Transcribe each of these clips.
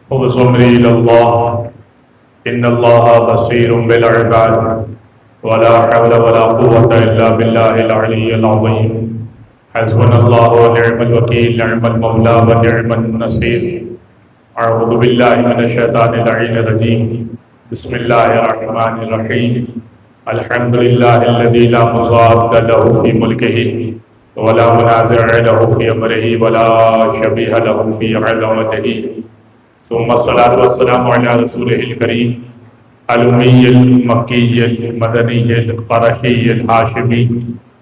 خذ أمري إلى الله إن الله بصير بالعباد ولا حول ولا قوة إلا بالله العلي العظيم حسبنا الله ونعم الوكيل نعم المولى ونعم النصير أعوذ بالله من الشيطان اللعين الرجيم بسم الله الرحمن الرحيم الحمد لله الذي لا مضاد له في ملكه ولا منازع له في أمره ولا شبيه له في عظمته ثم الصلاة والسلام على رسوله الكريم الأمي المكي المدني القرشي الهاشمي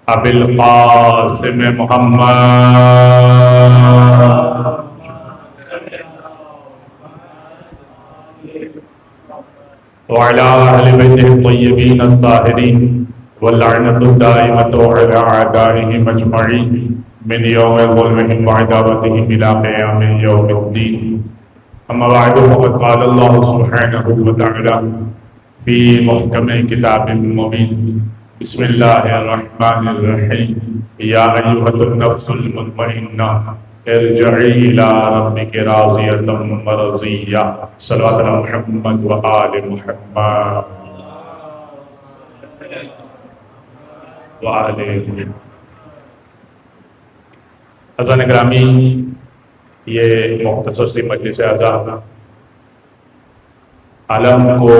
أبي القاسم محمد وعلى أهل بيته الطيبين الطاهرين واللعنة الدائمة على أعدائهم أجمعين من يوم ظلمهم وعداوتهم إلى قيام يوم الدين أما بعد فقد قال الله سبحانه وتعالى في محكم كتاب مبين بسم الله الرحمن الرحيم يا أيها النفس المطمئنة ارجعي إلى ربك راضية مرضية صلوات على محمد وآل محمد وآل محمد. حضرات گرامی، یہ مختصر سی مجلس اعزا علم کو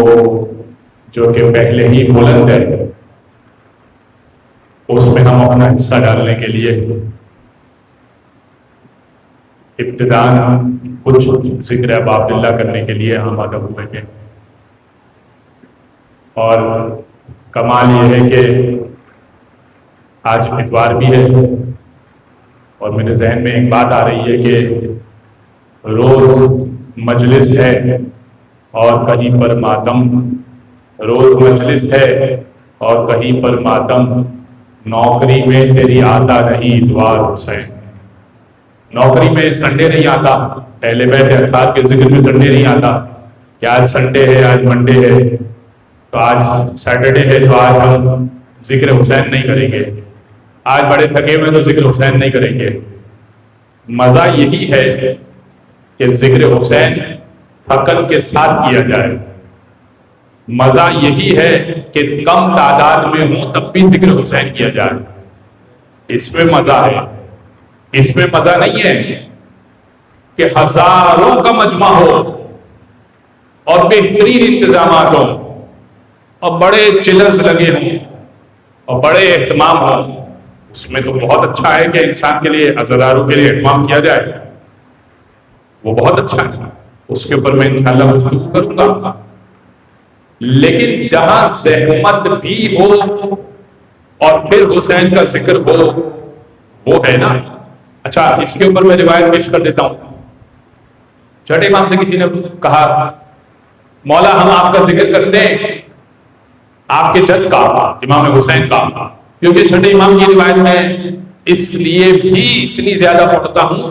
جو کہ پہلے ہی بلند ہے اس میں ہم اپنا حصہ ڈالنے کے لیے ابتداءً کچھ ذکر باب اللہ کرنے کے لیے آمادہ ہوئے ہیں. اور کمال یہ ہے کہ آج اتوار بھی ہے اور میرے ذہن میں ایک بات آ رہی ہے کہ روز مجلس ہے اور کہیں پر ماتم، روز مجلس ہے اور کہیں پر ماتم. نوکری میں تیری آتا نہیں اتوار حسین، نوکری میں سنڈے نہیں آتا، اہل بیت اطہار کے ذکر میں سنڈے نہیں آتا کہ آج سنڈے ہے، آج منڈے ہے، تو آج سیٹرڈے ہے تو آج ہم ذکر حسین نہیں کریں گے، آج بڑے تھکے ہوئے تو ذکر حسین نہیں کریں گے. مزہ یہی ہے کہ ذکر حسین تھکن کے ساتھ کیا جائے. مزہ یہی ہے کہ کم تعداد میں ہوں تب بھی ذکر حسین کیا جائے. اس میں مزہ ہے. اس میں مزہ نہیں ہے کہ ہزاروں کا مجمع ہو اور بہترین انتظامات ہوں اور بڑے چلرز لگے ہوں اور بڑے اہتمام ہوں. اس میں تو بہت اچھا ہے کہ انسان کے لیے، عزاداروں کے لیے اہتمام کیا جائے، وہ بہت اچھا ہے، اس کے اوپر میں انشاءاللہ گفتگو کروں گا. لیکن جہاں زحمت بھی ہو اور پھر حسین کا ذکر ہو، وہ ہے نا. اچھا، اس کے اوپر میں روایت پیش کر دیتا ہوں. چھٹے امام سے کسی نے کہا مولا ہم آپ کا ذکر کرتے ہیں آپ کے جد کا، امام حسین کا، کیونکہ چھٹے امام کی روایت میں اس لیے بھی اتنی زیادہ پڑھتا ہوں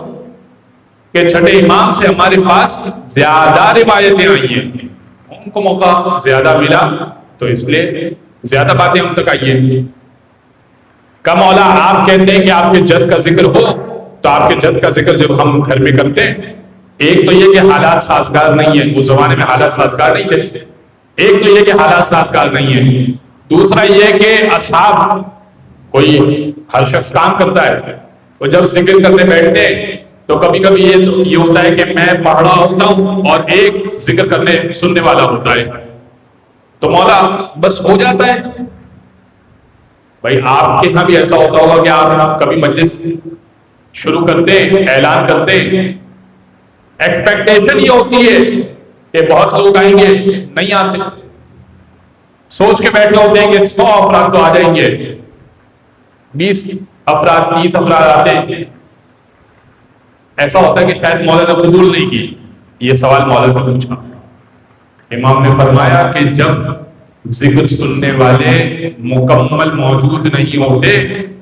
کہ چھٹے امام سے ہمارے پاس زیادہ روایتیں آئی ہیں، ان کو موقع زیادہ ملا تو اس لیے زیادہ باتیں ہم تک آئی ہیں. کہ مولا آپ کہتے ہیں کہ آپ کے جد کا ذکر ہو، تو آپ کے جد کا ذکر جب ہم گھر میں کرتے ہیں، ایک تو یہ کہ حالات سازگار نہیں ہیں، اس زمانے میں حالات سازگار نہیں تھے، ایک تو یہ کہ حالات سازگار نہیں ہیں، دوسرا یہ کہ اصحاب، کوئی ہر شخص کام کرتا ہے، وہ جب ذکر کرنے بیٹھتے ہیں تو کبھی کبھی یہ ہوتا ہے کہ میں پڑھ رہا ہوتا ہوں اور ایک ذکر کرنے سننے والا ہوتا ہے، تو مولا بس ہو جاتا ہے. بھائی آپ کے ہاں بھی ایسا ہوتا ہوگا کہ آپ کبھی مجلس شروع کرتے ہیں، اعلان کرتے ہیں، ایکسپیکٹیشن یہ ہوتی ہے کہ بہت لوگ آئیں گے، نہیں آتے. سوچ کے بیٹھے ہوتے ہیں کہ 100 افراد تو آ جائیں گے، 20 افراد 30 افراد آتے ہیں. ایسا ہوتا ہے کہ شاید مولا نے قبول نہیں کی. یہ سوال مولا سے پوچھا، امام نے فرمایا کہ جب ذکر سننے والے مکمل موجود نہیں ہوتے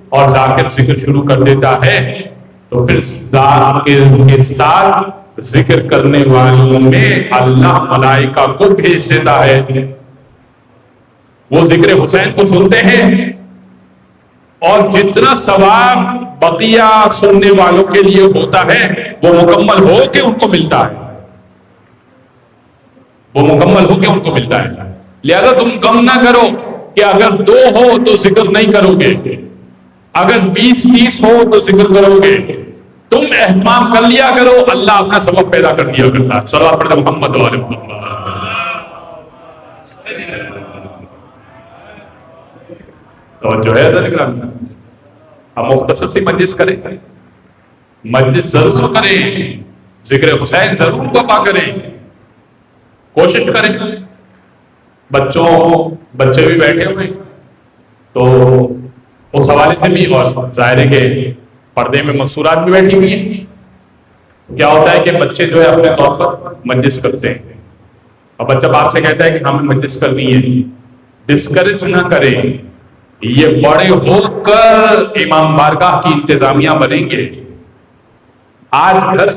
اور ذاکر ذکر شروع کر دیتا ہے تو پھر ذاکر کے ساتھ ذکر کرنے والوں میں اللہ ملائکہ کو بھیج دیتا ہے. وہ ذکر حسین کو سنتے ہیں اور جتنا ثواب بقیہ سننے والوں کے لیے ہوتا ہے وہ مکمل ہو کے ان کو ملتا ہے. وہ مکمل ہو کے ان کو ملتا ہے. لہذا تم غم نہ کرو کہ اگر 2 ہو تو ذکر نہیں کرو گے، اگر 20-30 ہو تو ذکر کرو گے. تم اہتمام کر لیا کرو، اللہ اپنا سبب پیدا کر دیا کرتا ہے. صلوات پڑھیں محمد و آل محمد. توجہ ہے ذرا کرام. ہم مختصر سی مجلس کریں، مجلس ضرور کریں، ذکر حسین ضرور وفا کریں، کوشش کریں. بچے بھی بیٹھے ہوئے تو اس حوالے سے بھی، اور ظاہر ہے کہ پردے میں مستورات بھی بیٹھی ہوئی ہیں. کیا ہوتا ہے کہ بچے جو ہے اپنے طور پر مجلس کرتے ہیں، اور بچہ باپ سے کہتا ہے کہ ہمیں مجلس کرنی ہے. ڈسکریج نہ کریں، یہ بڑے ہو کر امام بارگاہ کی انتظامیہ بنیں گے. آج گھر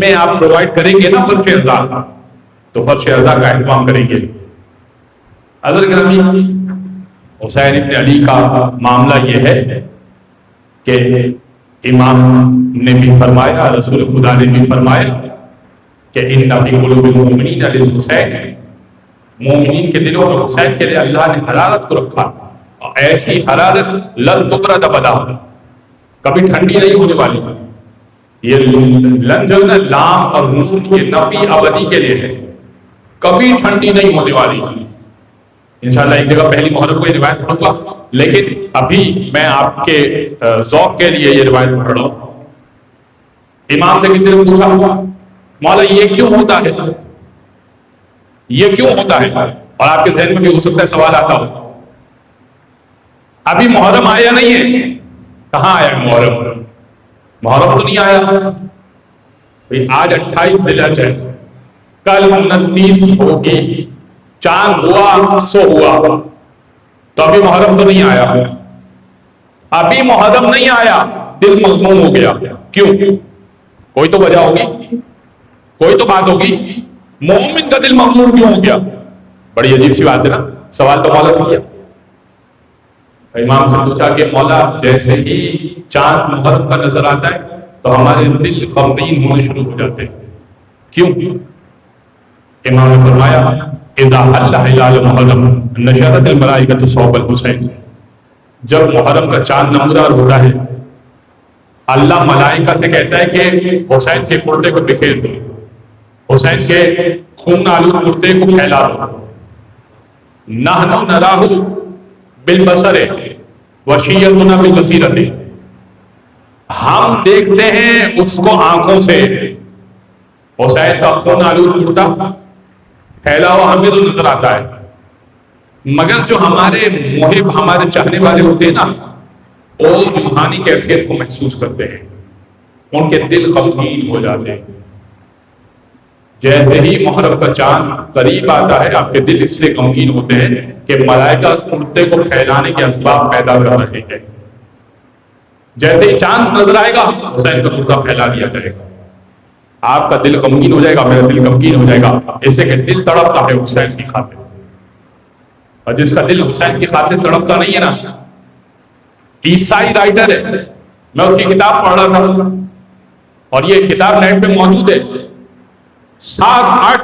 میں آپ پرووائڈ کریں گے نا فرش اعضاء، تو فرش اعضاء کا اہتمام کریں گے. حضرت گرامی، حسین ابن علی کا معاملہ یہ ہے کہ امام نے بھی فرمایا، رسول خدا نے بھی فرمایا کہ ان فی قلوب المؤمنین للحسین، مومنین کے دلوں میں حسین کے لیے اللہ نے حرارت کو رکھا، اور ایسی حرارت لن تبرد ابدا، کبھی ٹھنڈی نہیں ہونے والی. یہ لن جو ہے لام اور نون یہ نفی ابدی کے لیے ہے، کبھی ٹھنڈی نہیں ہونے والی. انشاءاللہ ایک جگہ پہلی محرم کو یہ روایت پڑھوں گا، لیکن ابھی میں آپ کے ذوق کے لیے یہ روایت پڑھ رہا ہوں. امام سے کسی نے پوچھا مولا یہ کیوں ہوتا ہے، یہ کیوں ہوتا ہے؟ اور آپ کے ذہن میں بھی ہو سکتا ہے سوال آتا ہو، ابھی محرم آیا نہیں ہے. کہاں آیا محرم؟ محرم تو نہیں آیا. آج 28 ذی الحجہ ہے، کل 29 ہوگی، چاند ہوا سو ہوا، تو ابھی محرم تو نہیں آیا. ابھی محرم نہیں آیا، دل مغموم ہو گیا. کیوں؟ کوئی تو وجہ ہوگی، کوئی تو بات ہوگی. مومن کا دل مغموم کیوں ہو گیا؟ بڑی عجیب سی بات ہے نا. سوال تو مولا سے کیا. امام سے پوچھا کہ مولا جیسے ہی چاند محرم کا نظر آتا ہے تو ہمارے دل غمگین ہونے شروع ہو جاتے ہیں. کیوں؟ امام نے فرمایا اذا حل ہلال محرم نشرت الملائکۃ صوب الحسین، جب محرم کا چاند نمودار ہوتا ہے اللہ ملائکہ سے کہتا ہے کہ حسین کے کرتے کو بکھیر دو، حسین کے خون آلود کرتے کو پھیلا دو. نحن نراہ بالبصر وشیتنا بالبصیرۃ، ہم دیکھتے ہیں اس کو آنکھوں سے. حسین کا خون آلود کرتا پھیلا ہوا ہمیں تو نظر آتا ہے، مگر جو ہمارے محب ہمارے چاہنے والے ہوتے ہیں نا، وہ روحانی کیفیت کو محسوس کرتے ہیں، ان کے دل غمگین ہو جاتے ہیں. جیسے ہی محرم کا چاند قریب آتا ہے آپ کے دل اس لیے غمگین ہوتے ہیں کہ ملائکہ کرتے کو پھیلانے کے اسباب پیدا کر رہے ہیں. جیسے ہی چاند نظر آئے گا حسین کا کرتا پھیلا دیا کرے گا، آپ کا دل غمگین ہو جائے گا، میرا دل غمگین ہو جائے گا. ایسے کہ دل تڑپتا ہے حسین کی خاطر، اور جس کا دل حسین کی خاطر تڑپتا نہیں ہے نا، عیسائی رائٹر ہے. میں اس کی کتاب پڑھ رہا تھا اور یہ کتاب نیٹ پہ موجود ہے، 7-8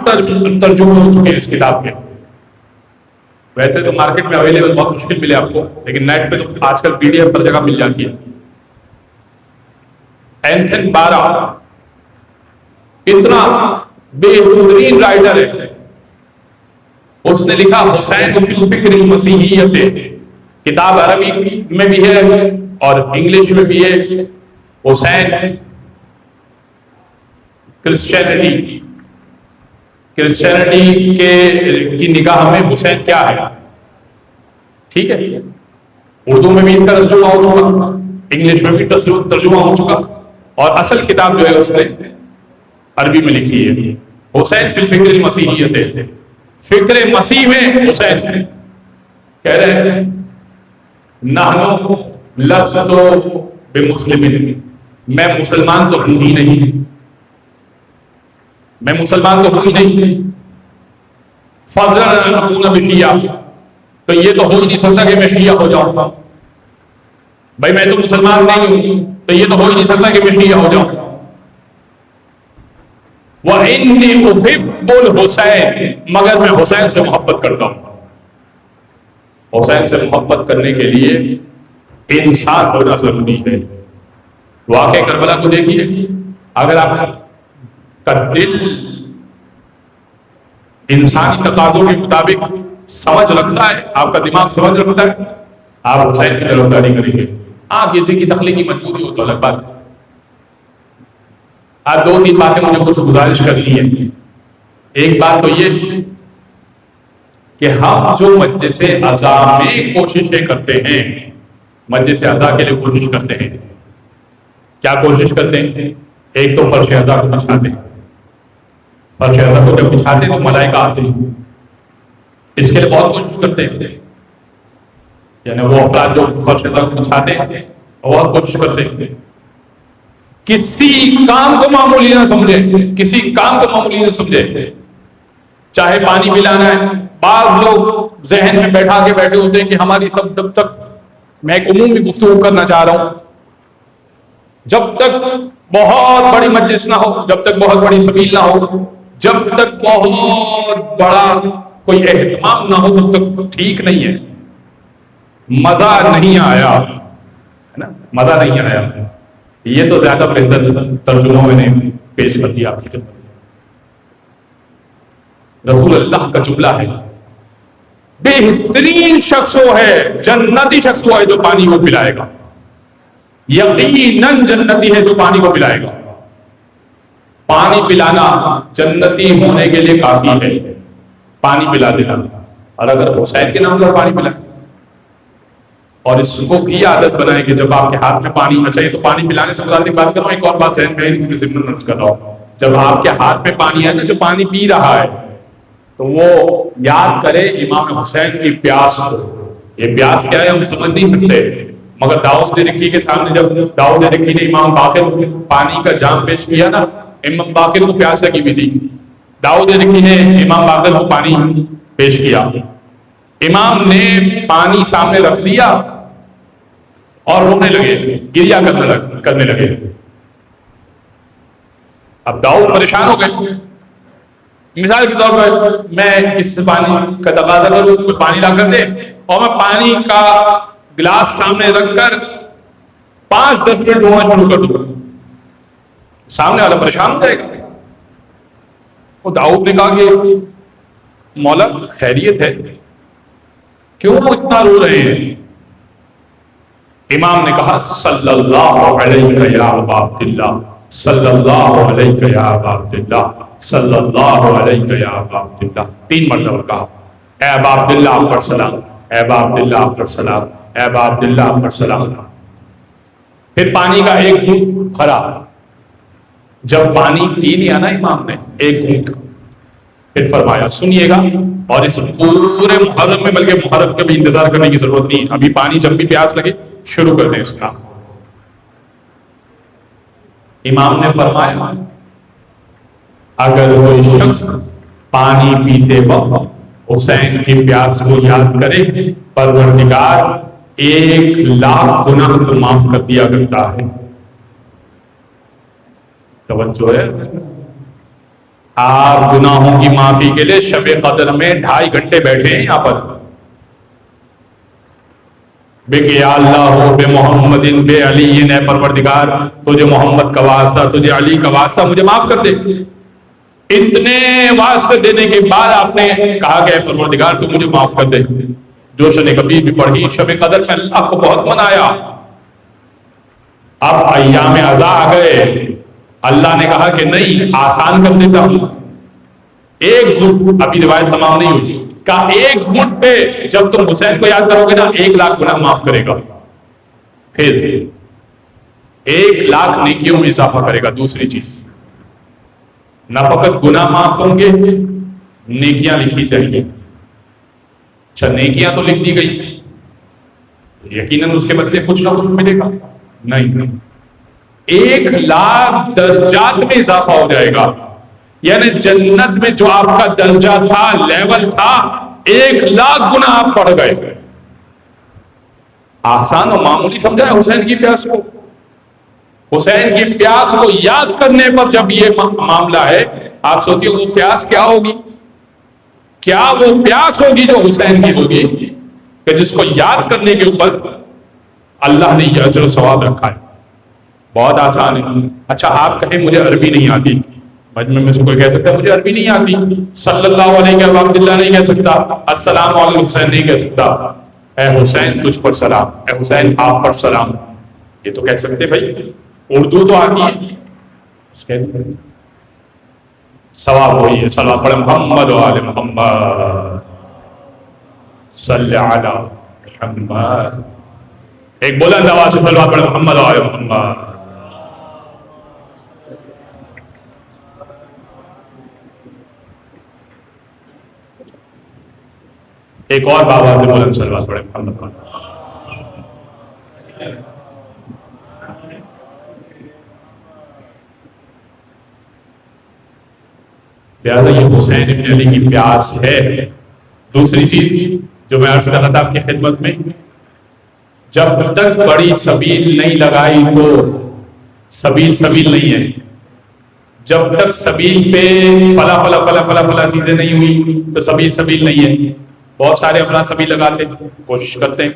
ترجمے ہو چکے ہیں اس کتاب کے. ویسے تو مارکیٹ میں اویلیبل بہت مشکل ملے آپ کو، لیکن نیٹ پہ تو آج کل PDF ہر جگہ مل جاتی ہے. اینتھن بارا اتنا بہترین رائٹر ہے، اس نے لکھا حسین فی الفکر المسیحیت، کتاب عربی میں بھی ہے اور انگلش میں بھی ہے. حسین کرسچینٹی کی نگاہ میں حسین کیا ہے. ٹھیک ہے، اردو میں بھی اس کا ترجمہ ہو چکا، انگلش میں بھی ترجمہ ہو چکا، اور اصل کتاب جو ہے اس نے عربی میں لکھی ہے. حسین فی الفکر المسیحیت، فکر مسیح میں حسین کہہ رہے ہیں نحن لست بمسلمین، میں مسلمان تو ہوں ہی نہیں، میں مسلمان تو ہوں ہی نہیں. فضل ان اکون بشیعہ، تو یہ تو ہو ہی نہیں سکتا کہ میں شیعہ ہو جاؤں گا. بھائی میں تو مسلمان نہیں ہوں، تو یہ تو ہو ہی نہیں سکتا کہ میں شیعہ ہو جاؤں. وَإِنِّي أُحِبُّ الْحُسَيْنَ، مگر میں حسین سے محبت کرتا ہوں۔ حسین سے محبت کرنے کے لیے انسان ہونا ضروری ہے۔ واقع کربلا کو دیکھیے، اگر آپ کا دل انسانی تقاضوں کے مطابق سمجھ رکھتا ہے، آپ کا دماغ سمجھ رکھتا ہے، آپ حسین کی طرفداری کریں گے۔ کسی کی تخلیقی مجبوری ہو تو الگ بات ہے۔ آج 2-3 باتیں مجھے کچھ گزارش کرنی ہے۔ ایک بات تو یہ کہ ہم جو مجلس عزا میں کوششیں کرتے ہیں، مجلس عزا کے لیے کوشش کرتے ہیں، کیا کوشش کرتے ہیں؟ ایک تو فرش عزا کو بچھاتے ہیں۔ فرش عزا کو جب بچھاتے ہیں تو ملائکہ آتے ہیں، اس کے لیے بہت کوشش کرتے ہیں۔ یعنی وہ افراد جو فرش عزا کو بچھاتے ہیں بہت کوشش کرتے ہیں، کسی کام کو معمولی نہ سمجھے، کسی کام کو معمولی نہ سمجھے، چاہے پانی پلانا ہے۔ بعض لوگ ذہن میں بیٹھا کے بیٹھے ہوتے ہیں کہ ہماری سب، جب تک میں ایک عمومی گفتگو کرنا چاہ رہا ہوں، جب تک بہت بڑی مجلس نہ ہو، جب تک بہت بڑی سبیل نہ ہو، جب تک بہت بڑا کوئی اہتمام نہ ہو، تب تک ٹھیک نہیں ہے، مزہ نہیں آیا، ہے نا، مزہ نہیں آیا۔ یہ تو زیادہ بہتر ترجمہ میں نے پیش کر دیا آپ کی خدمت۔ رسول اللہ کا جملہ ہے، بہترین شخص وہ ہے، جنتی شخص وہ ہے جو پانی کو پلائے گا، یقیناً جنتی ہے جو پانی کو پلائے گا۔ پانی پلانا جنتی ہونے کے لیے کافی ہے، پانی پلا دینا۔ اور اگر حسین کے نام پر پانی پلائے، اور اس کو بھی عادت بنائے کہ جب آپ کے ہاتھ میں پانی ہونا چاہیے، تو پانی پلانے سے متعلق بات کر رہا ہوں، ایک اور بات ذہن میں ضمن نفس کر رہا ہوں، جب آپ کے ہاتھ میں پانی ہے نا، جو پانی پی رہا ہے، تو وہ یاد کرے امام حسین کی پیاس کو۔ یہ پیاس کیا ہے ہم سمجھ نہیں سکتے، مگر داؤد رکی کے سامنے جب داؤد رکی نے امام باقر پانی کا جام پیش کیا نا، امام باقر کو پیاس لگی ہوئی تھی، داؤد رکی نے امام باقر کو پانی پیش کیا، امام نے پانی سامنے رکھ دیا اور رونے لگے، گریا کرنے لگے۔ اب داؤد پریشان ہو گئے، مثال کے طور پر میں اس پانی کا تقاضا کروں، کوئی پانی لا کر دے، اور میں پانی کا گلاس سامنے رکھ کر 5-10 منٹ رونا شروع کر دوں، سامنے والا پریشان ہو جائے گا۔ وہ داؤد نے کہا کہ مولا خیریت ہے، کیوں اتنا رو رہے ہیں؟ امام نے کہا صلی اللہ علیہ یا ابا عبداللہ، صلی اللہ علیہ یا ابا عبداللہ، صلی اللہ علیہ یا ابا عبداللہ، 3 مرتبہ کہا، اے ابا عبداللہ آپ پر سلام، اے ابا عبداللہ آپ پر سلام، اے ابا عبداللہ آپ پر سلام۔ پھر پانی کا ایک گھونٹ بھرا، جب پانی پی لیا نا امام نے ایک گھونٹ، پھر فرمایا سنیے گا، اور اس پورے محرم میں، بلکہ محرم کا بھی انتظار کرنے کی ضرورت نہیں، ابھی پانی جب بھی پیاس لگے شروع کر دیں اس کا۔ امام نے فرمایا اگر کوئی شخص پانی پیتے وقت حسین کی پیاس کو یاد کرے، پروردگار 1,00,000 گناہ کو معاف کر دیا کرتا ہے۔ توجہ ہے، آپ گناہوں کی معافی کے لیے شب قدر میں 2.5 گھنٹے بیٹھے ہیں یہاں پر، بے کہ یا اللہ ہو بے محمد بے علی، اے پروردگار تجھے محمد کا واسطہ، تجھے علی کا واسطہ، مجھے معاف کر دے۔ اتنے واسطے دینے کے بعد آپ نے کہا کہ اے پروردگار تو مجھے معاف کر دے۔ جوشن کبیر بھی پڑھی، شب قدر میں اللہ کو بہت منایا۔ اب ایام عزا آ گئے، اللہ نے کہا کہ نہیں، آسان کر دیتا ہوں، ایک گھنٹ، ابھی روایت تمام نہیں ہوئی، کہا ایک گھنٹ پہ جب تم حسین کو یاد کرو گے نا 1,00,000 گناہ معاف کرے گا، پھر 1,00,000 نیکیوں میں اضافہ کرے گا۔ دوسری چیز، نہ فقط گناہ معاف ہوں گے، نیکیاں لکھی جائیں گی۔ اچھا نیکیاں تو لکھ دی گئی، یقیناً اس کے بدلے کچھ نہ کچھ ملے گا؟ نہیں، 1,00,000 درجات میں اضافہ ہو جائے گا، یعنی جنت میں جو آپ کا درجہ تھا، لیول تھا، 1,00,000 گناہ آپ بڑھ گئے۔ آسان اور معمولی سمجھا ہے حسین کی پیاس کو؟ حسین کی پیاس کو یاد کرنے پر جب یہ معاملہ ہے آپ سوچیے وہ پیاس کیا ہوگی، کیا وہ پیاس ہوگی جو حسین کی ہوگی کہ جس کو یاد کرنے کے اوپر اللہ نے یہ اجر و ثواب رکھا ہے۔ بہت آسان ہے۔ اچھا آپ کہیں مجھے عربی نہیں آتی، مجمع میں سے کوئی کہہ سکتا ہے مجھے عربی نہیں آتی، صلی اللہ علیہ وسلم نہیں کہہ سکتا، السلام علیکم حسین نہیں کہہ سکتا، اے حسین تجھ پر سلام، اے حسین آپ پر سلام، یہ تو کہہ سکتے بھائی، اردو تو آتی ہے، ثواب وہی ہے۔ صلی اللہ علیہ محمد و آل محمد صلی علی محمد، ایک بلند آواز سے صلی اللہ علیہ محمد و آل محمد۔ ایک اور بابا سے بلند صلی اللہ علیہ محمد۔ لہٰذا یہ حسین ابن علی کی پیاس ہے۔ دوسری چیز جو میں عرض کر رہا تھا آپ کی خدمت میں، جب تک بڑی سبیل نہیں لگائی تو سبیل نہیں ہے، جب تک سبیل پہ فلا چیزیں نہیں ہوئی تو سبیل نہیں ہے۔ بہت سارے افراد سبیل لگاتے ہیں، کوشش کرتے ہیں،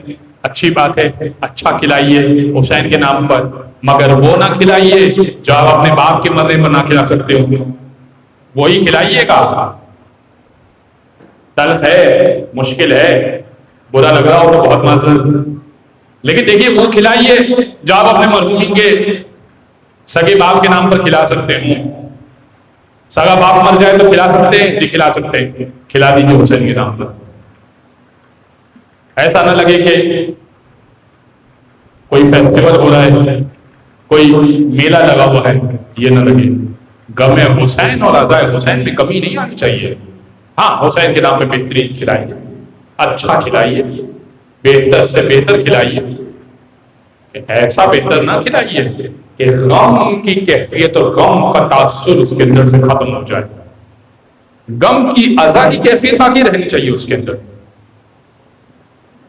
اچھی بات ہے، اچھا کھلائیے حسین کے نام پر، مگر وہ نہ کھلائیے جو آپ اپنے باپ کے مرنے پر نہ کھلا سکتے ہو، وہی کھلائیے گا۔ تلخ ہے، مشکل ہے، برا لگ رہا ہو تو بہت معذرت، لیکن دیکھیے وہ کھلائیے جو آپ اپنے مرحومین کے سگے باپ کے نام پر کھلا سکتے ہوں۔ سگا باپ مر جائے تو کھلا سکتے ہیں، جی کھلا سکتے ہیں، کھلا دیجیے حسین کے نام پر۔ ایسا نہ لگے کہ کوئی فیسٹیول ہو رہا ہے، کوئی میلہ لگا ہوا ہے، یہ نہ لگے۔ غم حسین اور عزا حسین میں کمی نہیں آنی چاہیے۔ ہاں حسین کے نام پہ بہترین کھلائیے، اچھا کھلائیے، بہتر سے بہتر کھلائیے، ایسا بہتر نہ کھلائیے کہ غم کی کیفیت اور غم کا تاثر اس کے اندر سے ختم ہو جائے۔ غم کی عزا کی کیفیت باقی رہنی چاہیے اس کے اندر،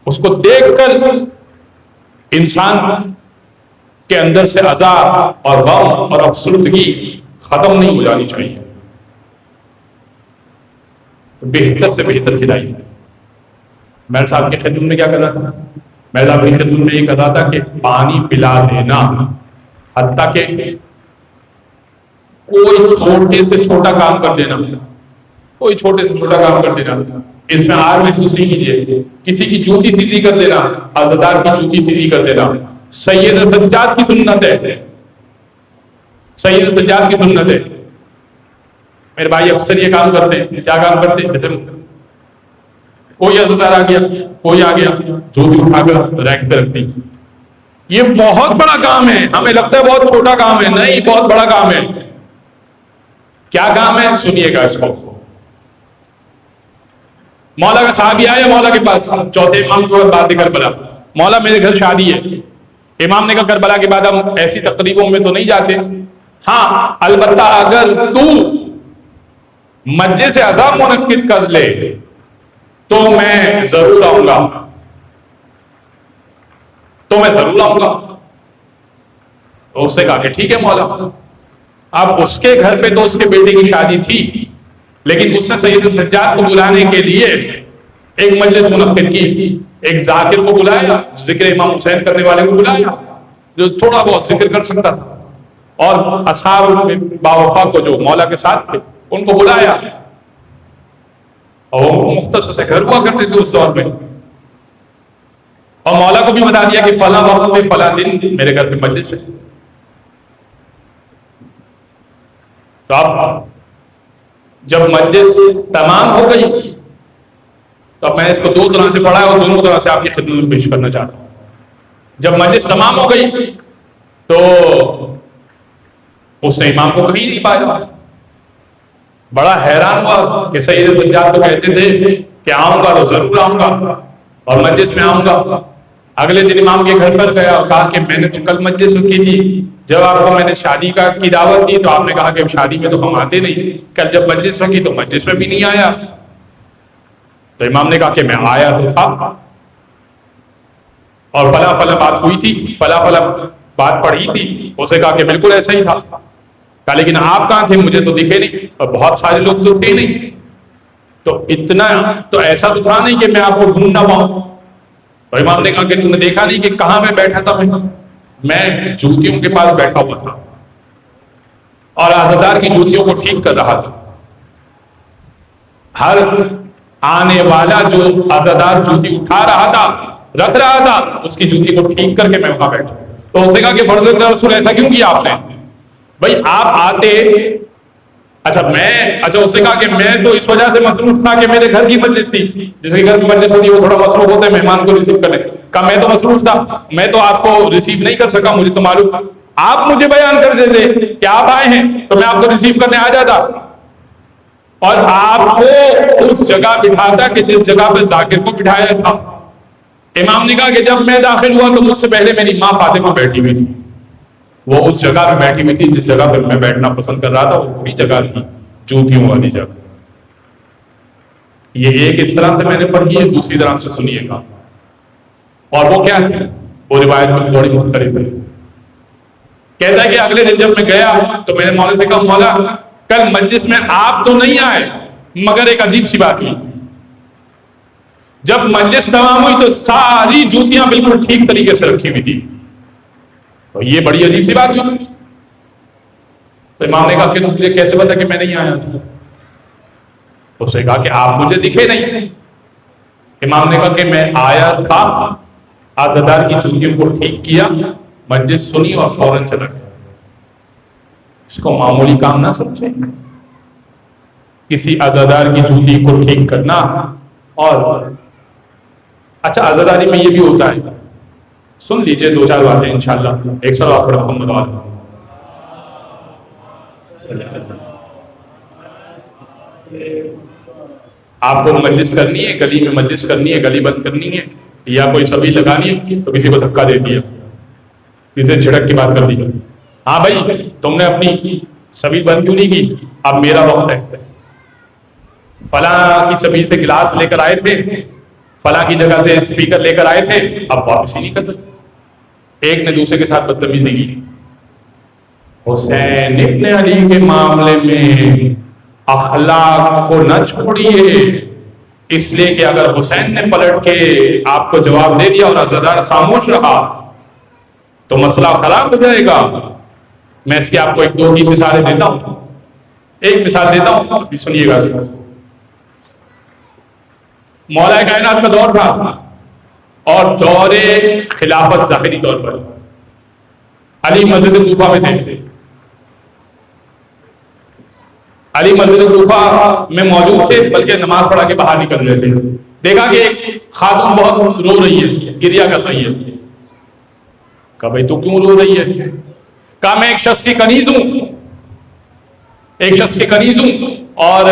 اس کو دیکھ کر انسان کے اندر سے عزا اور غم اور افسردگی ختم نہیں ہو جانی چاہیے۔ بہتر سے بہتر کھلائیے۔ میں صاحب کی خدمت میں کیا کر رہا تھا؟ میں صاحب کی خدمت میں یہ کر رہا تھا کہ پانی پلا دینا، حتیٰ کہ کوئی چھوٹے سے چھوٹا کام کر دینا، کوئی چھوٹے سے چھوٹا کام کر دینا، اس میں آر محسوس نہیں کیجیے۔ کسی کی جوتی سیدھی کر دینا، عزادار کی جوتی سیدھی کر دینا سید سجاد کی سنت ہے، سید سجاد کی سنت ہے۔ میرے بھائی اکثر یہ کام کرتے ہیں، کیا کام کرتے ہیں؟ جیسے کوئی عزادار آ گیا، کوئی آ گیا، جوتی اٹھا کر رینک پہ رکھتی۔ یہ بہت بڑا کام ہے، ہمیں لگتا ہے بہت چھوٹا کام ہے، نہیں بہت بڑا کام ہے۔ کیا کام ہے؟ سنیے گا اس کو۔ مولا کا صحابی آیا مولا کے پاس، چوتھے امام کو بات کربلا، مولا میرے گھر شادی ہے۔ امام نے کہا کربلا کے بعد ہم ایسی تقریبوں میں تو نہیں جاتے، ہاں البتہ اگر تو مجلس عزا منعقد کر لے تو میں ضرور آؤں گا، تو اس سے کہا کہ ٹھیک ہے مولا۔ اب اس کے گھر پہ تو اس کے بیٹے کی شادی تھی، لیکن اس نے سید سجاد کو بلانے کے لیے ایک مجلس منعقد کی، ایک ذاکر کو بلایا، ذکر امام حسین کرنے والے کو بلایا جو تھوڑا بہت ذکر کر سکتا تھا، اور اصحاب باوفا کو جو مولا کے ساتھ تھے ان کو بلایا، اور مختصر سے گھر ہوا کرتے تھے اس دور میں، اور مولا کو بھی بتا دیا کہ فلاں وقت پہ فلاں دن میرے گھر پہ مجلس ہے۔ تو اب جب مجلس تمام ہو گئی تو اب میں نے اس کو دو طرح سے پڑھا ہے اور دونوں طرح سے آپ کی خدمت میں پیش کرنا چاہتا ہوں۔ جب مجلس تمام ہو گئی تو اس نے امام کو کہیں نہیں پایا، بڑا حیران ہوا کہ سید سجاد تو کہتے تھے کہ آؤں گا تو ضرور آؤں گا اور مجلس میں آؤں گا۔ اگلے دن امام کے گھر پر گیا اور کہا کہ میں نے تو کل مجلس کی تھی، جب آپ کو میں نے شادی کی دعوت دی تو آپ نے کہا کہ شادی میں تو ہم آتے نہیں، کل جب مجلس رکھی تو مجلس میں بھی نہیں آیا۔ تو امام نے کہا کہ میں آیا تو تھا اور فلاں فلاں بات ہوئی تھی، فلاں فلاں بات پڑھی تھی، اسے کہا کہ بالکل ایسا ہی تھا۔ کہا لیکن آپ کہاں تھے؟ مجھے تو دکھے نہیں، اور بہت سارے لوگ تو تھے نہیں، تو اتنا تو ایسا تو تھا نہیں کہ میں آپ کو ڈھونڈ نہ پاؤں۔ تو امام نے کہا کہ تم نے دیکھا نہیں کہ کہاں میں بیٹھا تھا؟ میں جوتیوں کے پاس بیٹھا ہوا تھا اور عزادار کی جوتیوں کو ٹھیک کر رہا تھا۔ ہر آنے والا جو عزادار جوتی اٹھا رہا تھا، رکھ رہا تھا، اس کی جوتی کو ٹھیک کر کے میں وہاں بیٹھا۔ تو اس نے کہا کہ فرزند رسول ایسا کیوں کیا آپ نے؟ بھائی آپ آتے، اچھا اس نے کہا کہ میں تو اس وجہ سے مصروف تھا کہ میرے گھر کی مجلس تھی، جس کے گھر کی مجلس ہوتی ہے وہ تھوڑا مصروف ہوتا ہے مہمان کو ریسیو کرنے۔ کہا میں تو مصروف تھا، میں تو آپ کو ریسیو نہیں کر سکا، مجھے تو معلوم، آپ مجھے بیان کر دیتے کہ آپ آئے ہیں تو میں آپ کو ریسیو کرنے آ جاتا اور آپ کو اس جگہ بٹھاتا کہ جس جگہ پہ ذاکر کو بٹھایا تھا۔ امام نے کہا کہ جب میں داخل ہوا تو مجھ سے پہلے میری ماں فاطمہ بیٹھی ہوئی تھی، وہ اس جگہ پہ بیٹھی ہوئی تھی جس جگہ پہ میں بیٹھنا پسند کر رہا تھا، وہ بڑی جگہ تھی، جوتیوں والی جگہ۔ یہ ایک اس طرح سے میں نے پڑھی ہے، دوسری طرح سے سنیے گا، اور وہ کیا تھی، وہ روایت میں بڑی مختلف ہے۔ کہتا ہے کہ اگلے دن جب میں گیا تو میں نے مولا سے کہا مولا کل مجلس میں آپ تو نہیں آئے، مگر ایک عجیب سی بات ہوئی، جب مجلس تمام ہوئی تو ساری جوتیاں بالکل ٹھیک طریقے سے رکھی ہوئی تھی، تو یہ بڑی عجیب سی بات ہوئی۔ تو امام نے کہا کہ تجھے کیسے پتا کہ میں نہیں آیا؟ اس نے کہا کہ آپ مجھے دکھے نہیں۔ امام نے کہا کہ میں آیا تھا، عزادار کی جوتیوں کو ٹھیک کیا، مجلس سنی اور فوراً چلا گیا۔ اس کو معمولی کام نہ سمجھیں، کسی عزادار کی جوتی کو ٹھیک کرنا۔ اور اچھا عزاداری میں یہ بھی ہوتا ہے، سن لیجئے دو چار باتیں انشاءاللہ، ایک سال آپ پڑھا محمد وال آپ کو مجلس کرنی ہے، گلی میں مجلس کرنی ہے، گلی بند کرنی ہے، یا کوئی سبھی لگانی ہے تو کسی کو دھکا دے دیا، کسی جھڑک کی بات کر دی، ہاں بھائی تم نے اپنی سبھی بند کیوں نہیں کی؟ اب میرا وقت ہے، فلاں کی سبھی سے گلاس لے کر آئے تھے، فلاں کی جگہ سے اسپیکر لے کر آئے تھے، اب واپس ہی نہیں کر رہے، ایک نے دوسرے کے ساتھ بدتمیزی کی۔ حسین ابن علی کے معاملے میں اخلاق کو نہ چھوڑیے، اس لیے کہ اگر حسین نے پلٹ کے آپ کو جواب دے دیا اور عزادار خاموش رہا تو مسئلہ خراب ہو جائے گا۔ میں اس کی آپ کو ایک دو ہی مثالیں دیتا ہوں، ایک مثال دیتا ہوں، سنیے گا۔ مولا کائنات کا دور تھا اور دور خلافت ظاہری طور پر علی مسجد کوفہ میں تھے، علی مسجد کوفہ میں موجود تھے، بلکہ نماز پڑھا کے باہر نکل رہے تھے، دیکھا کہ ایک خاتون بہت رو رہی ہے، گریا کر رہی ہے۔ کہا بھائی تو کیوں رو رہی ہے؟ کہا میں ایک شخص کی کنیز ہوں، ایک شخص کی کنیز ہوں، اور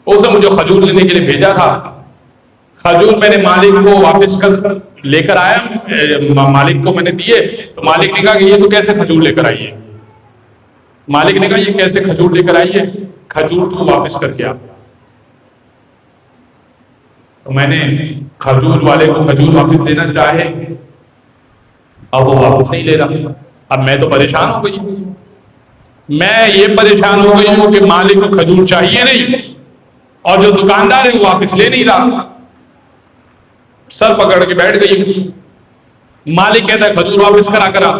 اس نے مجھے کھجور لینے کے لیے بھیجا تھا، کھجور میں نے مالک کو واپس لے کر آیا، مالک کو میں نے دیے تو مالک نے کہا کہ یہ تو کیسے کھجور لے کر آئی ہے؟ مالک نے کہا یہ کیسے کھجور لے کر آئی ہے؟ کھجور تو واپس کر کے آ۔ تو میں نے کھجور والے کو کھجور واپس دینا چاہے، اب وہ واپس نہیں لے رہا۔ اب میں تو پریشان ہو گئی، میں یہ پریشان ہو گئی ہوں کہ مالک کو کھجور چاہیے نہیں اور جو دکاندار ہے وہ واپس لے نہیں رہا، سر پکڑ کے بیٹھ گئی ہوں۔ مالک کہتا ہے کھجور واپس کرا،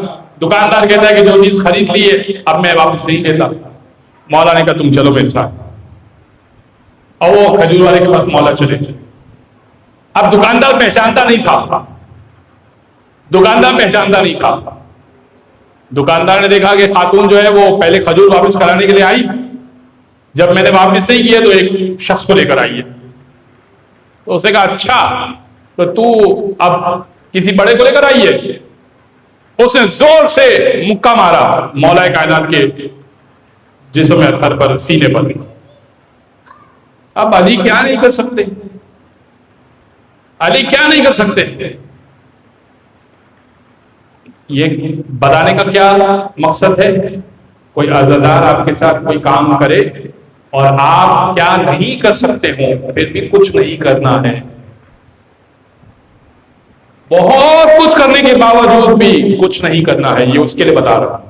دکاندار کہتا ہے کہ جو چیز خرید لی ہے اب میں واپس نہیں دیتا۔ مولا نے کہا تم چلو میرے ساتھ، اور وہ کھجور والے کے پاس مولا چلے۔ اب دکاندار پہچانتا نہیں تھا، دکاندار پہچانتا نہیں تھا۔ دکاندار نے دیکھا کہ خاتون جو ہے وہ پہلے کھجور واپس کرانے کے لیے آئی، جب میں نے واپس نہیں کیا تو ایک شخص کو لے کر آئی ہے۔ تو اس نے کہا اچھا تو اب کسی بڑے کو لے کر آئی ہے؟ اس نے زور سے مکہ مارا مولا کائنات کے جسم اطہر پر، سینے پر۔ اب علی کیا نہیں کر سکتے، علی کیا نہیں کر سکتے؟ یہ بتانے کا کیا مقصد ہے؟ کوئی عزادار آپ کے ساتھ کوئی کام کرے اور آپ کیا نہیں کر سکتے ہوں، پھر بھی کچھ نہیں کرنا ہے، بہت کچھ کرنے کے باوجود بھی کچھ نہیں کرنا ہے، یہ اس کے لیے بتا رہا ہوں۔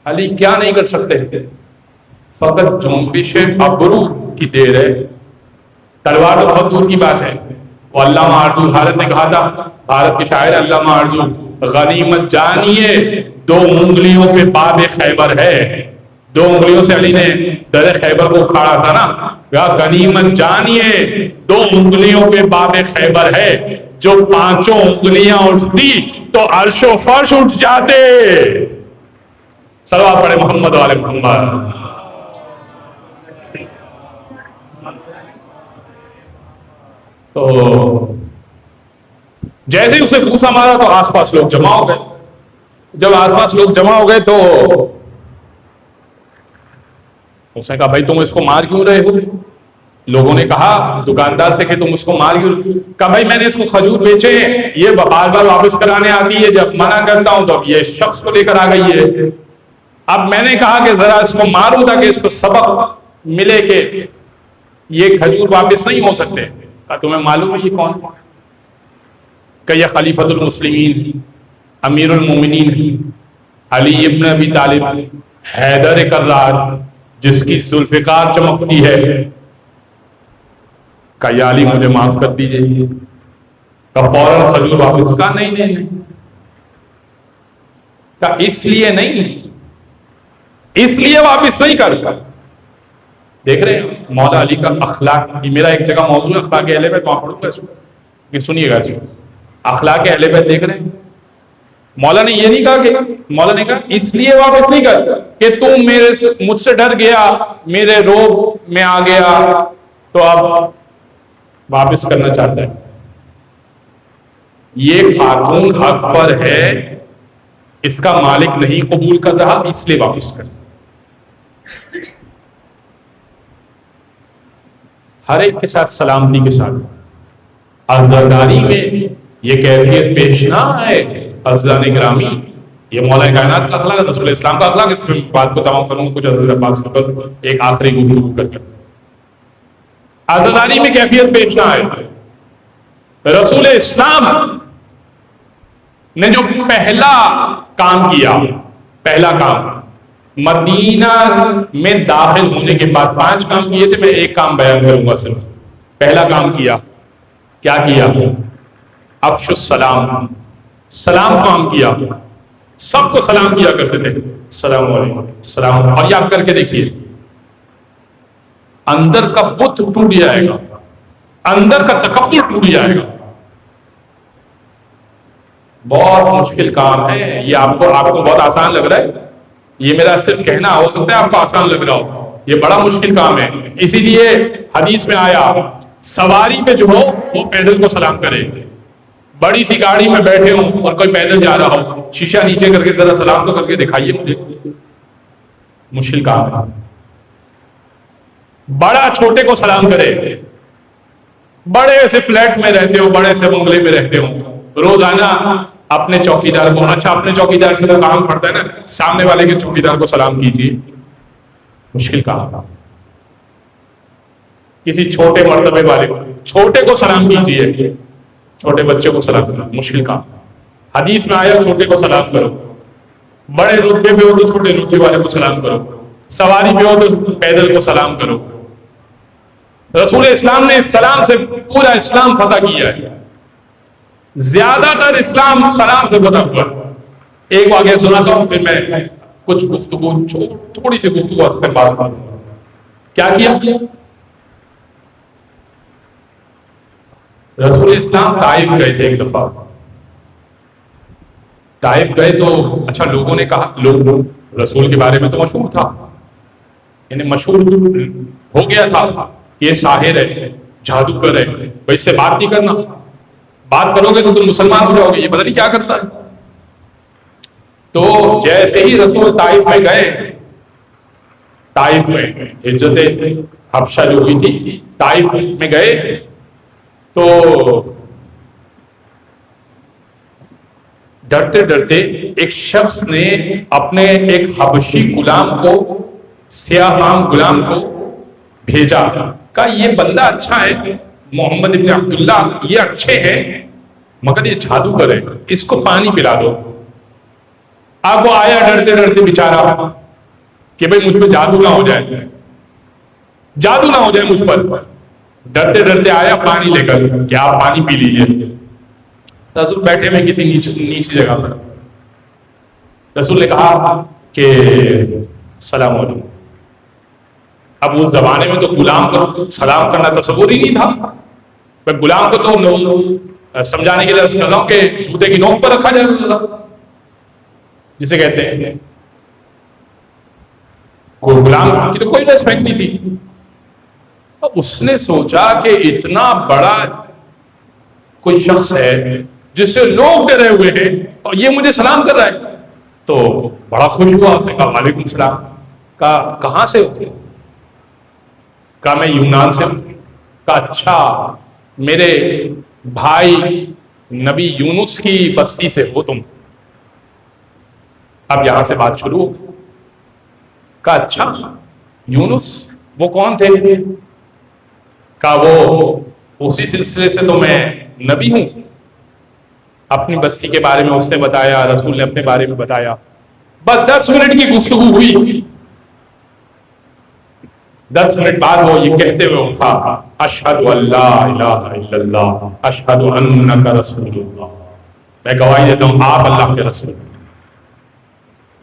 علی کیا نہیں کر سکتے؟ فقط جنبش ابرو کی دیر ہے، تلوار تو بہت دور کی بات ہے۔ وہ علامہ آرزو بھارت نے کہا تھا، بھارت کے شاعر علامہ آرزو، غنیمت جانیے 2 انگلیوں پہ باب خیبر ہے۔ 2 انگلیوں سے علی نے در خیبر کو اکھاڑا تھا نا، غنیمت جانیے 2 انگلیوں پہ باب خیبر ہے، جو 5 انگلیاں اٹھتی تو عرش و فرش اٹھ جاتے۔ صلوات پڑھے محمد والے محمد۔ تو جیسے ہی اسے گھوسا مارا تو آس پاس لوگ جمع ہو گئے۔ جب آس پاس لوگ جمع ہو گئے تو اس نے کہا بھائی تم اس کو مار کیوں رہے ہو؟ لوگوں نے کہا دکاندار سے کہ تم اس کو مار کیوں؟ کہا بھائی میں نے اس کو کھجور بیچے ہیں، یہ بار بار واپس کرانے آتی ہے، جب منع کرتا ہوں تو یہ شخص کو لے کر آ گئی ہے۔ اب میں نے کہا کہ ذرا اس کو ماروں تاکہ اس کو سبق ملے کہ یہ کھجور واپس نہیں ہو سکتے۔ کہا تمہیں معلوم ہے یہ کون؟ کہ یہ خلیفۃ المسلمین امیر المومنین علی ابن ابی طالب حیدر کرار، جس کی ذوالفقار چمکتی ہے۔ کہ یا علی مجھے معاف کر دیجئے۔ کہ فوراً کھجور واپس؟ کہا نہیں نہیں نہیں۔ کہ اس لیے نہیں، اس لیے واپس نہیں کر۔ دیکھ رہے ہیں مولا علی کا اخلاق۔ یہ میرا ایک جگہ موضوع ہے اخلاق اہل بیت، وہاں پڑھوں گا اس کو، سنیے گا جی۔ اخلاق اہل بیت دیکھ رہے ہیں، مولا نے یہ نہیں کہا کہ مولا نے کہا اس لیے واپس نہیں کر کہ تم مجھ سے ڈر گیا، میرے روب میں آ گیا تو اب واپس کرنا چاہتا ہے۔ یہ خاتون حق پر ہے، اس کا مالک نہیں قبول کر رہا، اس لیے واپس کر۔ ہر ایک کے ساتھ سلامتی کے ساتھ عزاداری میں یہ کیفیت پیش نہ آئے۔ عزیزان گرامی، یہ مولا کائنات کا اخلاق ہے، رسول اسلام کا اخلاق۔ اس پہ بات کو تمام کروں گا کچھ حضرت عباس کے پر ایک آخری گفتگو کر کے۔ عزاداری میں کیفیت پیش نہ آئے۔ رسول اسلام نے جو پہلا کام کیا، پہلا کام مدینہ میں داخل ہونے کے بعد 5 کام کیے تھے، میں ایک کام بیان کروں گا صرف۔ پہلا کام کیا، کیا کیا؟ افشوا السلام، سلام کام کیا۔ سب کو سلام کیا کرتے تھے، السلام علیکم السلام۔ اور یہ آپ کر کے دیکھیے، اندر کا بت ٹوٹ جائے گا، اندر کا تکبر ٹوٹ جائے گا۔ بہت مشکل کام ہے یہ، آپ کو بہت آسان لگ رہا ہے، یہ میرا صرف کہنا ہو سکتا ہے آپ کو آسان لگ رہا ہو، یہ بڑا مشکل کام ہے۔ اسی لیے حدیث میں آیا سواری پہ جو ہو وہ پیدل کو سلام کرے۔ بڑی سی گاڑی میں بیٹھے ہوں اور کوئی پیدل جا رہا ہو، شیشہ نیچے کر کے ذرا سلام تو کر کے دکھائیے مجھے۔ مشکل کام ہے۔ بڑا چھوٹے کو سلام کرے۔ بڑے سے فلیٹ میں رہتے ہو، بڑے سے بنگلے میں رہتے ہو، روزانہ اپنے چوکیدار کو، اچھا اپنے چوکیدار سے تو کام پڑتا ہے نا، سامنے والے کے چوکیدار کو سلام کیجیے۔ مشکل کام ہے۔ کسی چھوٹے مرتبے والے کو، چھوٹے کو سلام کیجیے، چھوٹے بچے کو سلام کرو، مشکل کام۔ حدیث میں آیا چھوٹے کو سلام کرو، بڑے رتبے پہ ہو تو چھوٹے رتبے والے کو سلام کرو، سواری پہ ہو تو پیدل کو سلام کرو۔ رسول اسلام نے سلام سے پورا اسلام فتح کیا ہے، زیادہ تر اسلام سلام سے فتح ہوا۔ ایک واقعہ سناتا ہوں، پھر میں کچھ گفتگو، تھوڑی سی گفتگو اس کے پاس کیا کیا۔ رسول اسلام طائف گئے تھے ایک دفعہ، طائف گئے تو اچھا لوگوں نے کہا، لوگ رسول کے بارے میں تو مشہور تھا، یعنی مشہور ہو گیا تھا، یہ ساحر ہے، جادوگر ہے، بھائی اس سے بات نہیں کرنا، بات کرو گے تو تم مسلمان ہو جاؤ گے، یہ پتہ نہیں کیا کرتا ہے۔ تو جیسے ہی رسول طائف میں گئے، طائف میں ہجرت حبشہ جو ہوئی تھی، طائف میں گئے تو ڈرتے ڈرتے ایک شخص نے اپنے ایک حبشی غلام کو، سیاہ فام غلام کو بھیجا، کہا یہ بندہ اچھا ہے، محمد ابن عبداللہ یہ اچھے ہیں، مگر یہ جادوگر ہے، اس کو پانی پلا دو۔ اب وہ آیا ڈرتے ڈرتے بیچارہ کہ بھئی مجھ پہ جادو نہ ہو جائے، جادو نہ ہو جائے مجھ پر. ڈرتے ڈرتے آیا پانی لے کر کہ آپ پانی پی لیجئے. رسول بیٹھے ہوئے کسی نیچی جگہ پر. رسول نے کہا کہ السلام علیکم. اب اس زمانے میں تو غلام کو سلام کرنا تصور ہی نہیں تھا. میں غلام کو تو سمجھانے کے لیے عرض کر رہا ہوں کہ جوتے کی نوک پر رکھا جائے جسے کہتے ہیں. کوئی غلام کی تو کوئی ریسپیکٹ نہیں تھی. اس نے سوچا کہ اتنا بڑا کوئی شخص ہے جس سے لوگ ڈرے ہوئے ہیں اور یہ مجھے سلام کر رہا ہے، تو بڑا خوش ہوا. اس نے کہا وعلیکم السلام. کہا کہاں سے ہو؟ کہا میں یونان سے ہوں. کہا اچھا، میرے بھائی نبی یونس کی بستی سے ہو تم؟ اب یہاں سے بات شروع ہو. کہا اچھا یونس وہ کون تھے؟ کہا وہ اسی سلسلے سے تو میں نبی ہوں. اپنی بستی کے بارے میں اس نے بتایا، رسول نے اپنے بارے میں بتایا. بس 10 منٹ کی گفتگو ہوئی. 10 منٹ بعد وہ یہ کہتے ہوئے اٹھا، اشہد ان لا الہ الا اللہ اشہد انک رسول اللہ. میں گواہی دیتا ہوں آپ اللہ کے رسول.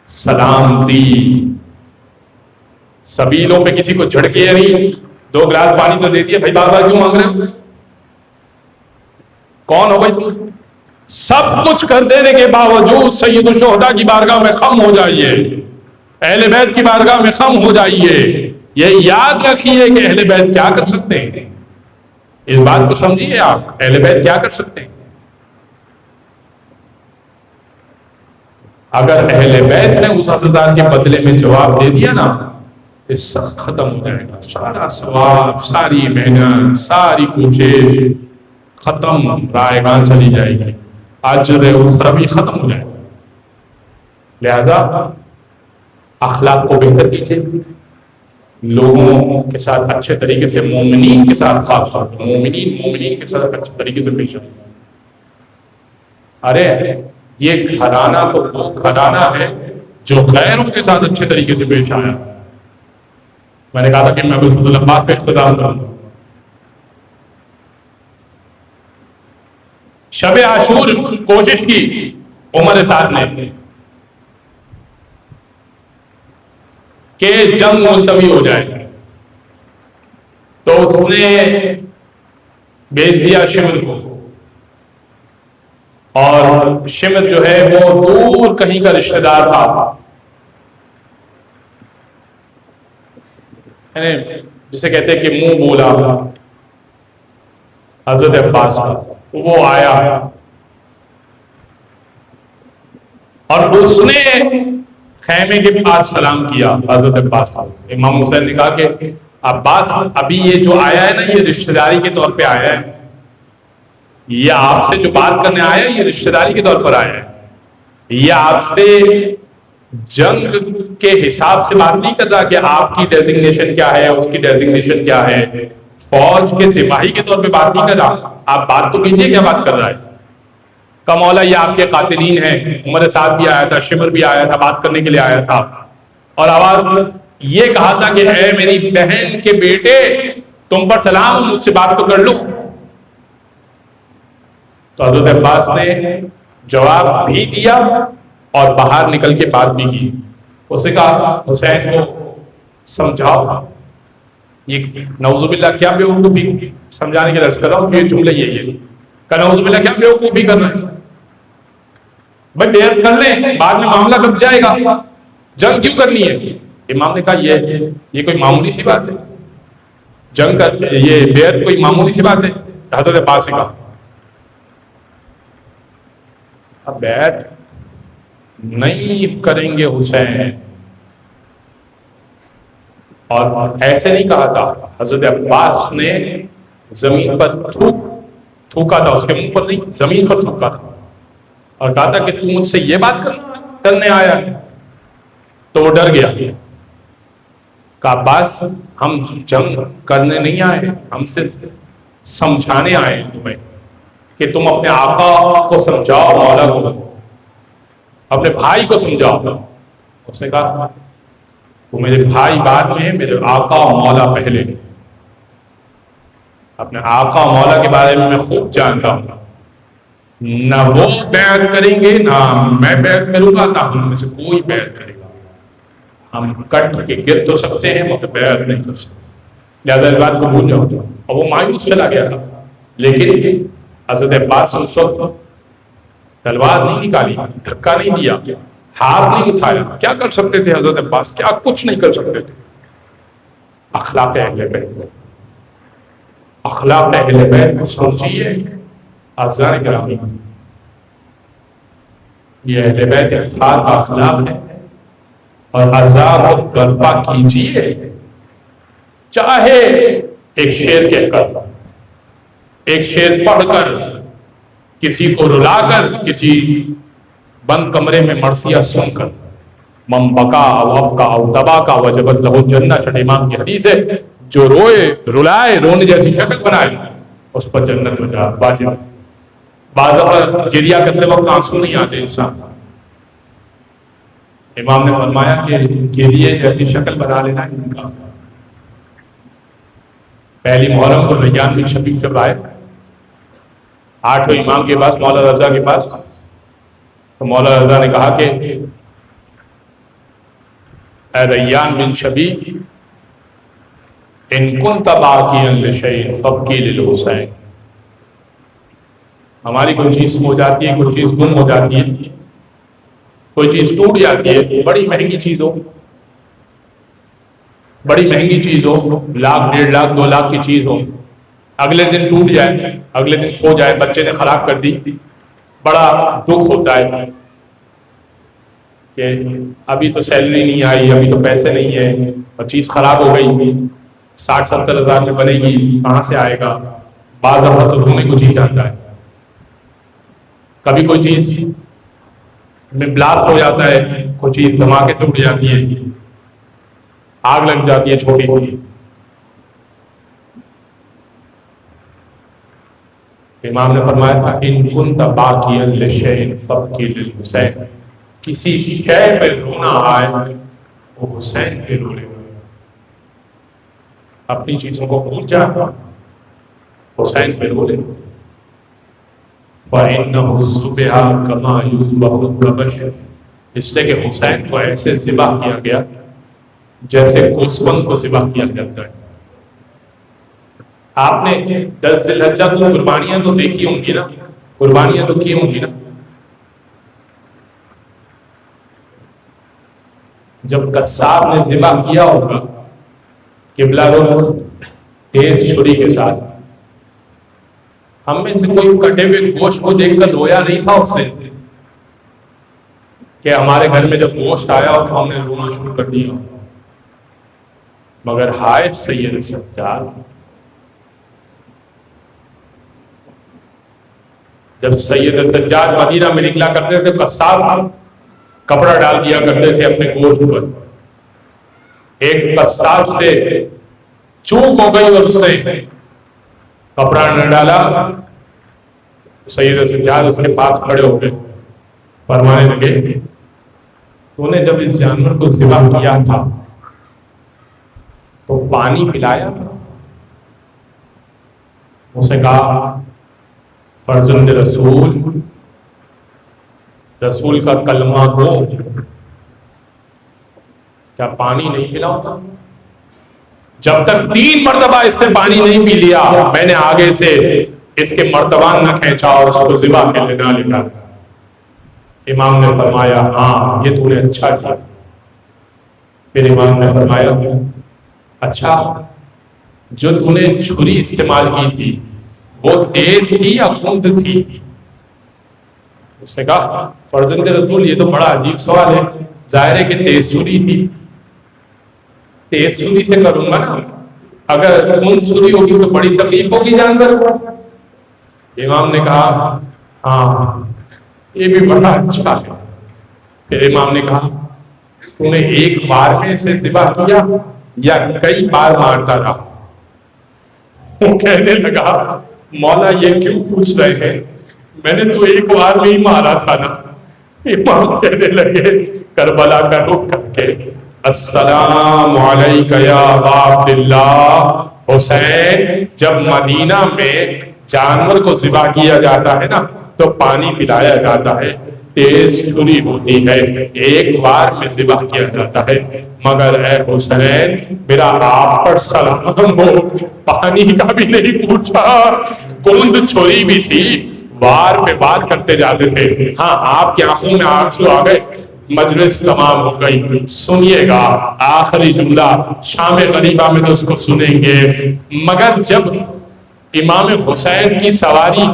سلام دی. سبیلوں پہ کسی کو جھڑکے نہیں. 2 گلاس پانی تو دے دیا، بھائی بار بار کیوں مانگ رہے ہو؟ کون ہو بھائی تم؟ سب کچھ کر دینے کے باوجود سید الشہداء کی بارگاہ میں خم ہو جائیے، اہل بیت کی بارگاہ میں خم ہو جائیے. یہ یاد رکھیے کہ اہل بیت کیا کر سکتے ہیں. اس بات کو سمجھیے آپ، اہل بیت کیا کر سکتے ہیں. اگر اہل بیت نے اس حسدار کے بدلے میں جواب دے دیا نا، یہ سب ختم ہو جائے گا. سارا ثواب، ساری محنت، ساری کوشش ختم، رائگاں چلی جائے گی، اجر اخروی ختم ہو جائے گا. لہذا اخلاق کو بہتر کیجیے، لوگوں کے ساتھ اچھے طریقے سے، مومنین کے ساتھ، خاص طور پر مومنین کے ساتھ اچھے طریقے سے پیش آئیں. ارے یہ گھرانہ تو وہ گھرانہ ہے جو غیروں کے ساتھ اچھے طریقے سے پیش آیا. میں نے کہا تھا کہ میں ابوالفضل عباس پہ اختتام کروں. شب عاشور کوشش کی عمر سعد نے کہ جنگ ملتوی ہو جائے، تو اس نے بھیج دیا شمر کو، اور شمر جو ہے وہ دور کہیں کا رشتہ دار تھا، جسے کہتے ہیں کہ منہ بولا حضرت عباس کا. وہ آیا اور اس نے خیمے کے پاس سلام کیا حضرت عباس. امام حسین نے کہا کہ عباس ابھی یہ جو آیا ہے نا، یہ رشتہ داری کے طور پہ آیا ہے، یہ آپ سے جو بات کرنے آیا ہے یہ رشتہ داری کے طور پر آیا ہے، یہ آپ سے جنگ کے حساب سے بات نہیں کر رہا کہ آپ کی ڈیزگنیشن کیا ہے، اس کی ڈیزگنیشن کیا ہے، فوج کے سپاہی کے طور پہ بات نہیں کر رہا. آپ بات تو کیجئے کیا بات کر رہا ہے. کہ مولا یہ آپ کے قاتلین ہیں. عمر سعد بھی آیا تھا، شمر بھی آیا تھا، بات کرنے کے لیے آیا تھا، اور آواز یہ کہا تھا کہ اے میری بہن کے بیٹے تم پر سلام، مجھ سے بات تو کر لو. تو حضرت عباس نے جواب بھی دیا اور باہر نکل کے بات بھی کی. اس نے کہا حسین کو سمجھاؤ. یہ نعوذ باللہ کیا بیوقوفی، سمجھانے کے درس کر رہا ہوں کہ یہ جملہ یہ کہ نعوذ باللہ کیا بیوقوفی کر رہے ہیں بھائی، بیعت کر لیں، بعد میں معاملہ کب جائے گا، جنگ کیوں کرنی ہے. امام نے کہا یہ کوئی معمولی سی بات ہے، جنگ کا یہ بیعت کوئی معمولی سی بات ہے. حضرت عباس نے کہا اب بیعت نہیں کریں گے حسین، اور ایسے نہیں کہا تھا. حضرت عباس نے زمین پر تھوکا تھا، اس کے منہ پر نہیں، زمین پر تھوکا تھا، اور کہا تھا کہ تم مجھ سے یہ بات کرنے آیا ہے. تو وہ ڈر گیا. کہا عباس ہم جنگ کرنے نہیں آئے ہیں، ہم صرف سمجھانے آئے ہیں تمہیں کہ تم اپنے آقا کو سمجھاؤ، مولا کو. اپنے بھائی کو سمجھاؤ. اس نے کہا وہ میرے بھائی بعد میں ہے، میرے آقا و مولا پہلے. اپنے آقا و مولا کے بارے میں خوب جانتا ہوں. نہ وہ بیعت کریں گے نہ میں بیعت کروں گا، نہ ہم میں سے کوئی بیعت کرے گا. ہم کٹ کے گر تو سکتے ہیں مگر بیعت نہیں کر سکتے. لہذا اس بات کو بھول جاؤ. اور وہ مایوس چلا گیا تھا. لیکن حضرت عباس نے اس وقت تلوار نہیں نکالی، دھکا نہیں دیا، ہاتھ نہیں اٹھایا. کیا کر سکتے تھے حضرت عباس؟ کیا کچھ نہیں کر سکتے تھے. اخلاق اہل بیت، اخلاق اہل بیت کو سمجھیے. عزیزان گرامی، یہ اہل بیت اطہار کا اخلاق ہے. اور عذاب کو برپا کیجیے، چاہے ایک شعر کہہ کر، ایک شعر پڑھ کر، کسی کو رلا کر، کسی بند کمرے میں مرثیہ سن کر. من بکا او ابکا او تبا کا وجبت لہو جنت، چھٹے امام کی حدیث ہے. جو روئے، رلائے، رونے جیسی شکل بنائے، اس پر جنت واجب. بعض دفعہ گریہ کرتے وقت آنسو نہیں آتے انسان. امام نے فرمایا کہ گریہ جیسی شکل بنا لینا ان کا. پہلی محرم کو ریان بن شبیب جب آئے 8ویں امام کے پاس، مولا رضا کے پاس، تو مولا رضا نے کہا کہ اے ریان بن شبیب، ان کنت باقیا لشیء فابکی للحسین. ہماری کوئی چیز ہو جاتی ہے، کوئی چیز گم ہو جاتی ہے، کوئی چیز ٹوٹ جاتی ہے، بڑی مہنگی چیز ہو، بڑی مہنگی چیز ہو، 1 لاکھ 1.5 لاکھ 2 لاکھ کی چیز ہو، اگلے دن ٹوٹ جائے، اگلے دن کھو جائے، بچے نے خراب کر دی، بڑا دکھ ہوتا ہے کہ ابھی تو سیلری نہیں آئی، ابھی تو پیسے نہیں ہیں اور چیز خراب ہو گئی، 60-70 ہزار میں بنے گی، کہاں سے آئے گا. بعض دفعہ تو رونے کو جی جاتا ہے. کبھی کوئی چیز میں بلاسٹ ہو جاتا ہے، کوئی چیز دھماکے سے اڑ جاتی ہے، آگ لگ جاتی ہے چھوٹی سی. امام نے فرمایا تھا ان کنت باقیا لشیء فابکی للحسین. کسی شے پہ رونا آئے وہ حسین پہ رو لے. اپنی چیزوں کو بھول جا، حسین پہ رو لے. فَإِنَّهُ ذُبِحَ كَمَا يُذْبَحُ الْكَبَشُ. اس لیے کہ حسین کو ایسے ذبح کیا گیا جیسے گوسفند کو ذبح کیا جاتا ہے. آپ نے 10 ذی الحجہ کو قربانیاں تو دیکھی ہوں گی نا، قربانیاں تو کی ہوں گی نا. جب قصاب نے ذبح کیا ہوگا قبلہ رخ تیز چھری کے ساتھ، ہم میں سے کوئی کٹے ہوئے گوشت کو دیکھ کر رویا نہیں تھا اس سے کہ ہمارے گھر میں جب گوشت آیا اور ہم نے رونا شروع کر دیا. مگر ہائے سید سجاد، جب سید سجاد مدینہ میں نکلا کرتے تھے قصاب کپڑا ڈال دیا کرتے تھے اپنے گوشت پر. ایک قصاب سے چوک ہو گئی اور اس نے کپڑا نہ ڈالا. سید سجاد اس کے پاس کھڑے ہو گئے، فرمانے لگے تو نے جب اس جانور کو ذبح کیا تھا تو پانی پلایا تھا؟ اسے کہا فرزند رسول، رسول کا کلمہ ہو، کیا پانی نہیں پلاؤ تھا؟ جب تک 3 مرتبہ اس سے پانی نہیں پی لیا میں نے آگے سے اس کے مرتبان نہ کھینچا اور اس کو ذبح کے لیے نہ لکھا. امام نے فرمایا ہاں یہ تو نے اچھا کیا. پھر امام نے فرمایا اچھا جو تو نے چھری استعمال کی تھی وہ تیز تھی یا کند تھی؟ اس نے کہا فرزند رسول یہ تو بڑا عجیب سوال ہے، ظاہر ہے کہ تیز چھری تھی، تیز چھری سے کروں گا نا، اگر کند چھری ہوگی تو بڑی تکلیف ہوگی جانور کو. امام نے کہا ہاں یہ بھی بڑا اچھا ہے. پھر امام نے کہا تو نے ایک بار میں اسے ذبح کیا یا کئی بار مارتا رہا؟ وہ کہنے لگا مولا یہ کیوں پوچھ رہے ہیں، میں نے تو ایک بار میں ہی مارا تھا نا، امام کہنے لگے کربلا کا رخ کر کے، السلام علیکہ یا ابا عبداللہ۔ حسین، جب مدینہ میں جانور کو ذبح کیا جاتا ہے نا تو پانی پلایا جاتا ہے، تیز چھری ہوتی ہے، ایک بار میں ذبح کیا جاتا ہے، مگر اے حسین میرا آپ پر سلام ہو، پانی کا بھی نہیں پوچھا، کند چھری بھی تھی، بار پہ بات کرتے جاتے تھے۔ ہاں آپ کی آنکھوں میں آنسو آ گئے، مجلس تمام ہو گئی، سنیے گا آخری جملہ شام غریبہ میں تو اس کو سنیں گے۔ مگر جب امام حسین کی سواری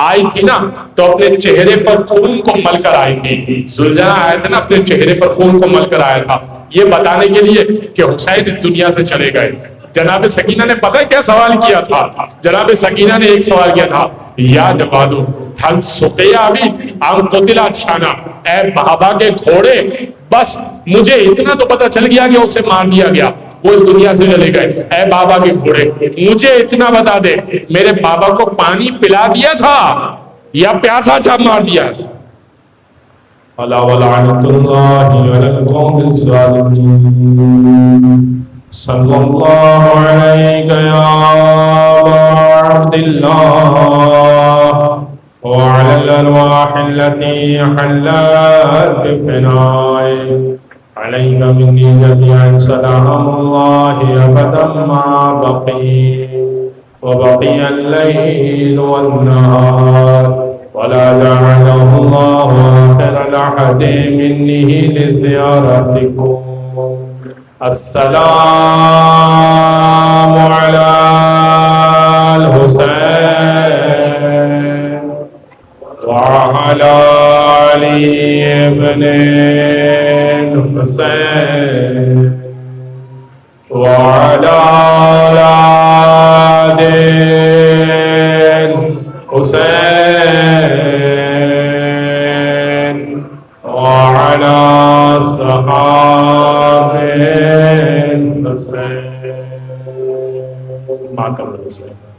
آئی تھی نا تو اپنے چہرے پر خون کو مل کر آئی تھی، زلجھنا آیا تھا نا، اپنے چہرے پر خون کو مل کر آیا تھا، یہ بتانے کے لیے کہ حسین اس دنیا سے چلے گئے۔ جناب سکینہ نے پتہ کیا سوال کیا تھا؟ جناب سکینہ نے ایک سوال کیا تھا، یا جوادو حل سقیا بھی ام قتلا چھانا، اے بابا کے گھوڑے، بس مجھے اتنا تو پتہ چل گیا کہ اسے مار دیا گیا، وہ اس دنیا سے چلے گئے، اے بابا کے گھوڑے مجھے اتنا بتا دے، میرے بابا کو پانی پلا دیا تھا یا پیاسا تھا مار دیا؟ الا ولعنۃ اللہ علی القوم الظالمین۔ صلی اللہ علیہ یا عبد اللہ وعلى الأرواح التي حلت بفنائك عليك مني جميعا سلام الله أبدا ما بقي وبقي الليل والنهار ولا جعله الله آخر لحد منه لزيارتكم۔ السلام على الحسين وعلى علي ابن الحسين وعلى أولاد الحسين وعلى صحابة الحسين۔